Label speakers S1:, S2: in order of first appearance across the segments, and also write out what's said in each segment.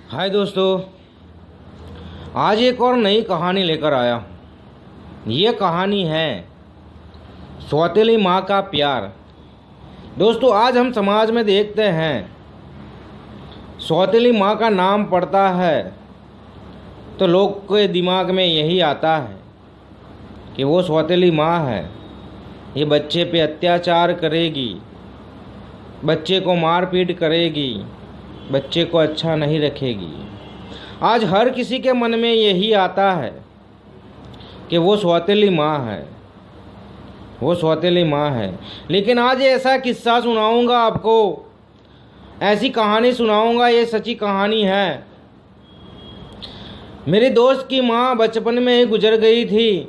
S1: हाय दोस्तों, आज एक और नई कहानी लेकर आया। ये कहानी है सौतेली माँ का प्यार। दोस्तों, आज हम समाज में देखते हैं सौतेली माँ का नाम पड़ता है तो लोग के दिमाग में यही आता है कि वो सौतेली माँ है, ये बच्चे पे अत्याचार करेगी, बच्चे को मारपीट करेगी, बच्चे को अच्छा नहीं रखेगी। आज हर किसी के मन में यही आता है कि वो सौतेली माँ है, वो सौतेली माँ है। लेकिन आज ऐसा किस्सा सुनाऊंगा आपको, ऐसी कहानी सुनाऊंगा, ये सच्ची कहानी है। मेरे दोस्त की माँ बचपन में ही गुजर गई थी।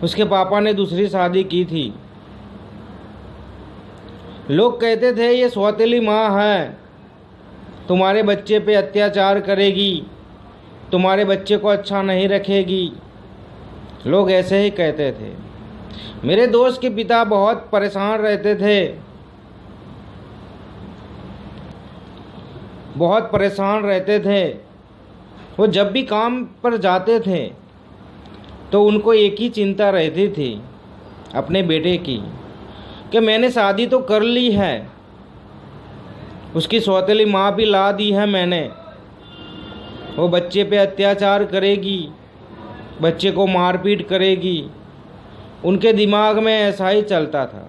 S1: उसके पापा ने दूसरी शादी की थी। लोग कहते थे ये सौतेली माँ है, तुम्हारे बच्चे पे अत्याचार करेगी, तुम्हारे बच्चे को अच्छा नहीं रखेगी। लोग ऐसे ही कहते थे। मेरे दोस्त के पिता बहुत परेशान रहते थे, बहुत परेशान रहते थे। वो जब भी काम पर जाते थे तो उनको एक ही चिंता रहती थी अपने बेटे की कि मैंने शादी तो कर ली है, उसकी सौतेली माँ भी ला दी है मैंने, वो बच्चे पे अत्याचार करेगी, बच्चे को मारपीट करेगी। उनके दिमाग में ऐसा ही चलता था,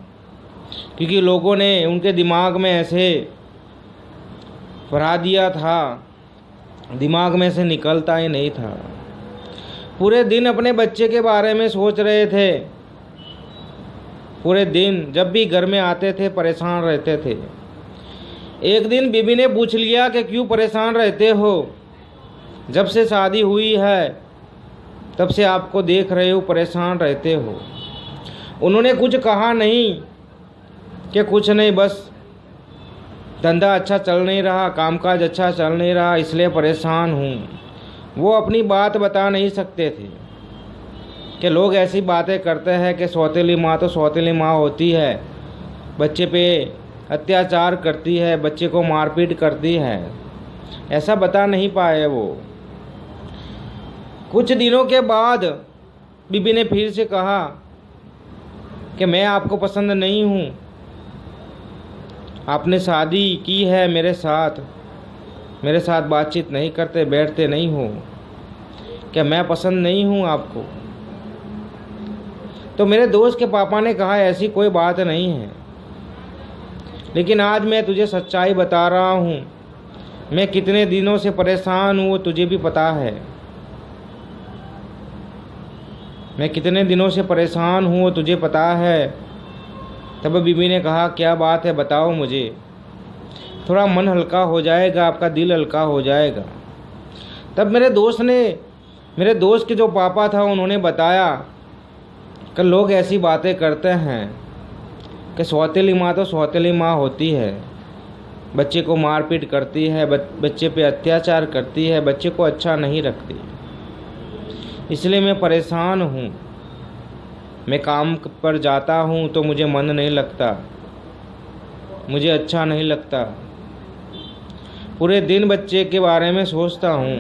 S1: क्योंकि लोगों ने उनके दिमाग में ऐसे भरा दिया था, दिमाग में से निकलता ही नहीं था। पूरे दिन अपने बच्चे के बारे में सोच रहे थे, पूरे दिन जब भी घर में आते थे परेशान रहते थे। एक दिन बीबी ने पूछ लिया कि क्यों परेशान रहते हो, जब से शादी हुई है तब से आपको देख रहे हो परेशान रहते हो। उन्होंने कुछ कहा नहीं कि कुछ नहीं, बस धंधा अच्छा चल नहीं रहा, कामकाज अच्छा चल नहीं रहा, इसलिए परेशान हूँ। वो अपनी बात बता नहीं सकते थे कि लोग ऐसी बातें करते हैं कि सौतेली माँ तो सौतेली माँ होती है, बच्चे पे अत्याचार करती है, बच्चे को मारपीट करती है। ऐसा बता नहीं पाए वो। कुछ दिनों के बाद बीबी ने फिर से कहा कि मैं आपको पसंद नहीं हूँ, आपने शादी की है मेरे साथ बातचीत नहीं करते, बैठते नहीं हो, क्या मैं पसंद नहीं हूँ आपको। तो मेरे दोस्त के पापा ने कहा ऐसी कोई बात नहीं है, लेकिन आज मैं तुझे सच्चाई बता रहा हूँ। मैं कितने दिनों से परेशान हूँ तुझे भी पता है, मैं कितने दिनों से परेशान हूँ तुझे पता है। तब बीबी ने कहा क्या बात है, बताओ मुझे, थोड़ा मन हल्का हो जाएगा, आपका दिल हल्का हो जाएगा। तब मेरे दोस्त के जो पापा था उन्होंने बताया कि लोग ऐसी बातें करते हैं कि सौतेली माँ तो सौतेली माँ होती है, बच्चे को मारपीट करती है, बच्चे पे अत्याचार करती है, बच्चे को अच्छा नहीं रखती। इसलिए मैं परेशान हूँ। मैं काम पर जाता हूँ तो मुझे मन नहीं लगता, मुझे अच्छा नहीं लगता। पूरे दिन बच्चे के बारे में सोचता हूँ,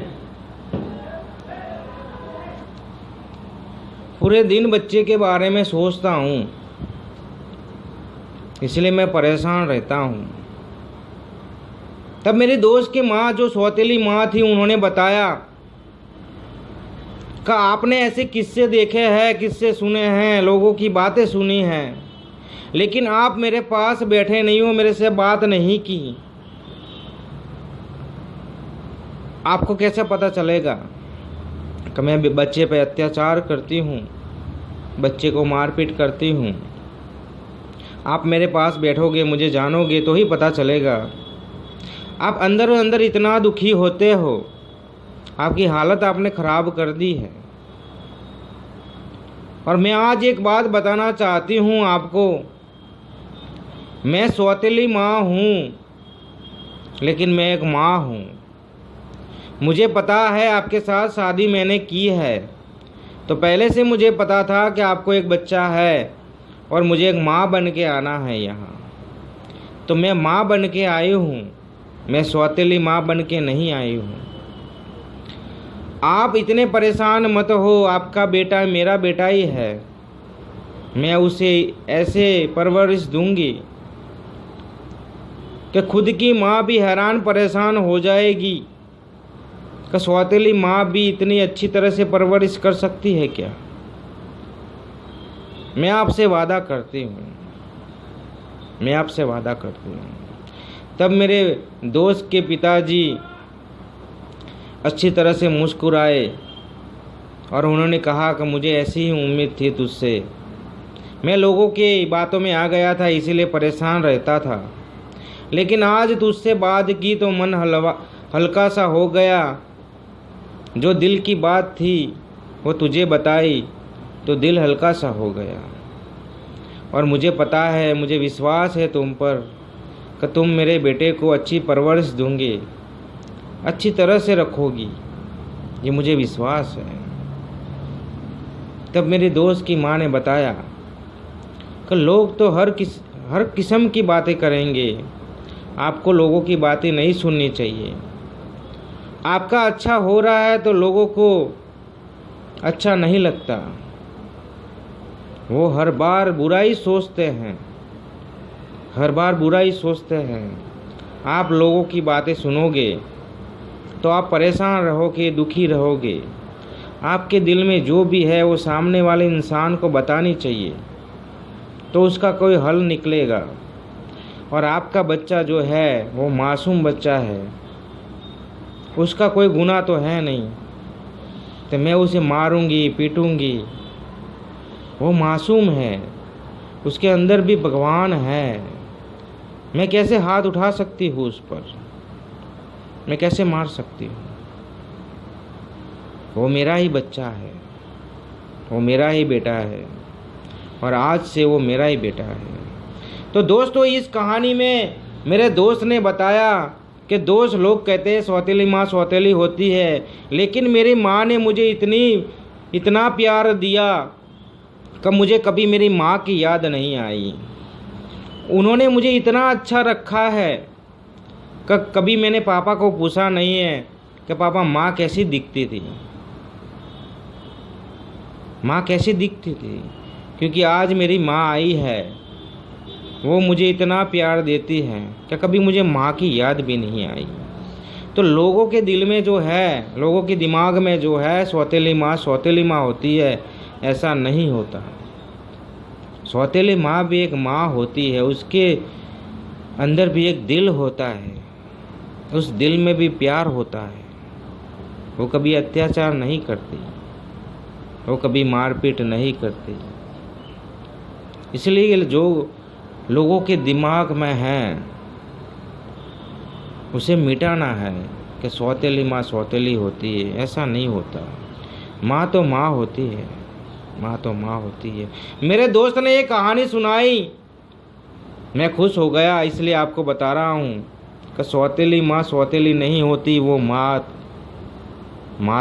S1: पूरे दिन बच्चे के बारे में सोचता हूँ, इसलिए मैं परेशान रहता हूँ। तब मेरी दोस्त की माँ जो सौतेली माँ थी उन्होंने बताया कि आपने ऐसे किस्से देखे हैं, किस्से सुने हैं, लोगों की बातें सुनी हैं, लेकिन आप मेरे पास बैठे नहीं हो, मेरे से बात नहीं की। आपको कैसे पता चलेगा कि मैं बच्चे पे अत्याचार करती हूँ, बच्चे को मारपीट करती हूँ। आप मेरे पास बैठोगे, मुझे जानोगे तो ही पता चलेगा। आप अंदर अंदर इतना दुखी होते हो, आपकी हालत आपने ख़राब कर दी है। और मैं आज एक बात बताना चाहती हूँ आपको, मैं सौतेली माँ हूँ, लेकिन मैं एक माँ हूँ। मुझे पता है आपके साथ शादी मैंने की है, तो पहले से मुझे पता था कि आपको एक बच्चा है और मुझे एक माँ बन के आना है यहाँ। तो मैं माँ बन के आई हूँ, मैं सौतेली माँ बन के नहीं आई हूँ। आप इतने परेशान मत हो, आपका बेटा मेरा बेटा ही है। मैं उसे ऐसे परवरिश दूंगी कि खुद की माँ भी हैरान परेशान हो जाएगी कि सौतेली माँ भी इतनी अच्छी तरह से परवरिश कर सकती है क्या। मैं आपसे वादा करती हूँ, मैं आपसे वादा करती हूँ। तब मेरे दोस्त के पिताजी अच्छी तरह से मुस्कुराए और उन्होंने कहा कि मुझे ऐसी ही उम्मीद थी तुझसे। मैं लोगों की बातों में आ गया था, इसीलिए परेशान रहता था, लेकिन आज तुझसे बात की तो मन हल्का सा हो गया। जो दिल की बात थी वो तुझे बताई तो दिल हल्का सा हो गया। और मुझे पता है, मुझे विश्वास है तुम पर कि तुम मेरे बेटे को अच्छी परवरिश दूंगी, अच्छी तरह से रखोगी, ये मुझे विश्वास है। तब मेरे दोस्त की माँ ने बताया कि लोग तो हर किस्म की बातें करेंगे, आपको लोगों की बातें नहीं सुननी चाहिए। आपका अच्छा हो रहा है तो लोगों को अच्छा नहीं लगता, वो हर बार बुरा ही सोचते हैं, हर बार बुरा ही सोचते हैं। आप लोगों की बातें सुनोगे तो आप परेशान रहोगे, दुखी रहोगे। आपके दिल में जो भी है वो सामने वाले इंसान को बतानी चाहिए, तो उसका कोई हल निकलेगा। और आपका बच्चा जो है वो मासूम बच्चा है, उसका कोई गुनाह तो है नहीं, तो मैं उसे मारूंगी पीटूंगी। वो मासूम है, उसके अंदर भी भगवान है। मैं कैसे हाथ उठा सकती हूँ उस पर, मैं कैसे मार सकती हूँ। वो मेरा ही बच्चा है, वो मेरा ही बेटा है, और आज से वो मेरा ही बेटा है। तो दोस्तों, इस कहानी में मेरे दोस्त ने बताया कि दोस्त लोग कहते हैं सौतेली माँ सौतेली होती है, लेकिन मेरी माँ ने मुझे इतना प्यार दिया कि मुझे कभी मेरी माँ की याद नहीं आई। उन्होंने मुझे इतना अच्छा रखा है कि कभी मैंने पापा को पूछा नहीं है कि पापा माँ कैसी दिखती थी, माँ कैसी दिखती थी, क्योंकि आज मेरी माँ आई है, वो मुझे इतना प्यार देती है कि कभी मुझे माँ की याद भी नहीं आई। तो लोगों के दिल में जो है, लोगों के दिमाग में जो है सौतेली माँ होती है, ऐसा नहीं होता। सौतेली माँ भी एक माँ होती है, उसके अंदर भी एक दिल होता है, उस दिल में भी प्यार होता है। वो कभी अत्याचार नहीं करती, वो कभी मारपीट नहीं करती। इसलिए जो लोगों के दिमाग में है उसे मिटाना है कि सौतेली माँ सौतेली होती है, ऐसा नहीं होता। माँ तो माँ होती है, माँ तो माँ होती है। मेरे दोस्त ने ये कहानी सुनाई, मैं खुश हो गया, इसलिए आपको बता रहा हूँ कि सौतेली माँ सौतेली नहीं होती, वो माँ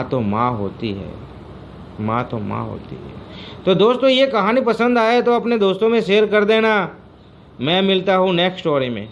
S1: तो माँ होती है, माँ तो माँ होती है। तो दोस्तों, ये कहानी पसंद आए तो अपने दोस्तों में शेयर कर देना। मैं मिलता हूँ नेक्स्ट स्टोरी में।